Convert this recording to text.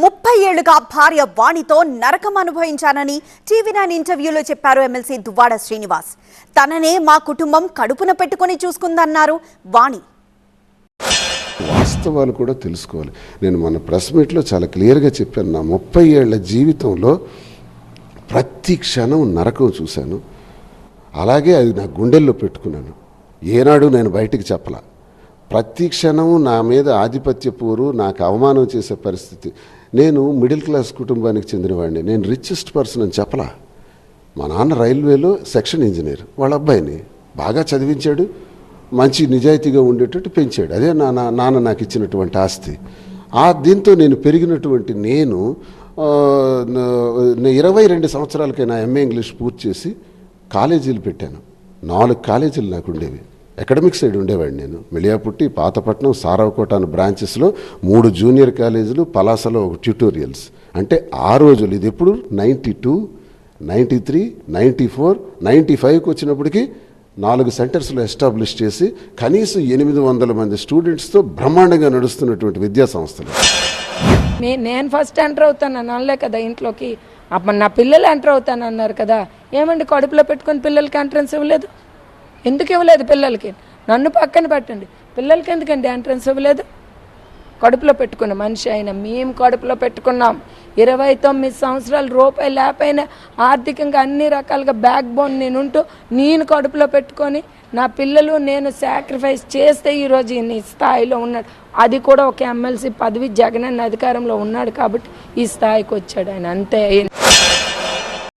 30 ఏళ్లుగా భార్య వాణితో నరకం అనుభవించానని టీవీ9 ఇంటర్వ్యూలో చెప్పారు ఎమ్మెల్సీ దువ్వాడ శ్రీనివాస్. తననే మా కుటుంబం కడుపున పెట్టుకొని చూసుకుందన్నారు వాణి. వాస్తవాలు కూడా తెలుసుకోవాలి. నేను మన ప్రెస్ మీట్లో చాలా క్లియర్గా చెప్పాను. నా 30 ఏళ్ల జీవితంలో ప్రతి క్షణం నరకం చూశాను. అలాగే అది నా గుండెల్లో పెట్టుకున్నాను. ఏనాడు నేను బయటికి చెప్పలా. ప్రతి క్షణం నా మీద ఆధిపత్య పోరు, నాకు అవమానం చేసే పరిస్థితి. నేను మిడిల్ క్లాస్ కుటుంబానికి చెందినవాడిని. నేను రిచెస్ట్ పర్సన్ అని చెప్పలా. మా నాన్న రైల్వేలో సెక్షన్ ఇంజనీర్. వాళ్ళ అబ్బాయిని బాగా చదివించాడు, మంచి నిజాయితీగా ఉండేటట్టు పెంచాడు. అదే నాన్న నాకు ఇచ్చినటువంటి ఆస్తి. దీంతో నేను పెరిగినటువంటి నేను 22 సంవత్సరాలకే నా ఎంఏ ఇంగ్లీష్ పూర్తి చేసి కాలేజీలు పెట్టాను. 4 కాలేజీలు నాకు ఉండేవి. అకాడమిక్ సైడ్ ఉండేవాడిని నేను. మిలియాపుట్టి, పాతపట్నం, సారవకోట అనే బ్రాంచెస్లో 3 జూనియర్ కాలేజీలు, పలాసలో ఒక ట్యూటోరియల్స్. అంటే ఆ రోజులు, ఇది ఎప్పుడు 92, 93, 94, 95కి వచ్చినప్పటికీ 4 సెంటర్స్లో ఎస్టాబ్లిష్ చేసి కనీసం 800 మంది స్టూడెంట్స్తో బ్రహ్మాండంగా నడుస్తున్నటువంటి విద్యా సంస్థలు. నేను ఫస్ట్ ఎంటర్ అవుతాను అనలే కదా ఇంట్లోకి. అప్పుడు నా పిల్లలు ఎంటర్ అవుతాను అన్నారు కదా. ఏమండి కడుపులో పెట్టుకొని పిల్లలకి ఎంట్రన్స్ ఇవ్వలేదు? ఎందుకు ఇవ్వలేదు పిల్లలకి? నన్ను పక్కన పెట్టండి, పిల్లలకి ఎందుకండి ఎంట్రన్స్ ఇవ్వలేదు? కడుపులో పెట్టుకున్న మనిషి అయినా మేము కడుపులో పెట్టుకున్నాం. 29 సంవత్సరాలు రూపాయలు లేకపోయినా ఆర్థికంగా అన్ని రకాలుగా బ్యాక్ బోన్ నేనుంటూ నేను కడుపులో పెట్టుకొని నా పిల్లలు నేను సాక్రిఫైస్ చేస్తే ఈరోజు ఈ స్థాయిలో ఉన్నాడు. అది కూడా ఒక ఎమ్మెల్సీ పదవి, జగన్ అధికారంలో ఉన్నాడు కాబట్టి ఈ స్థాయికి వచ్చాడు ఆయన, అంతే.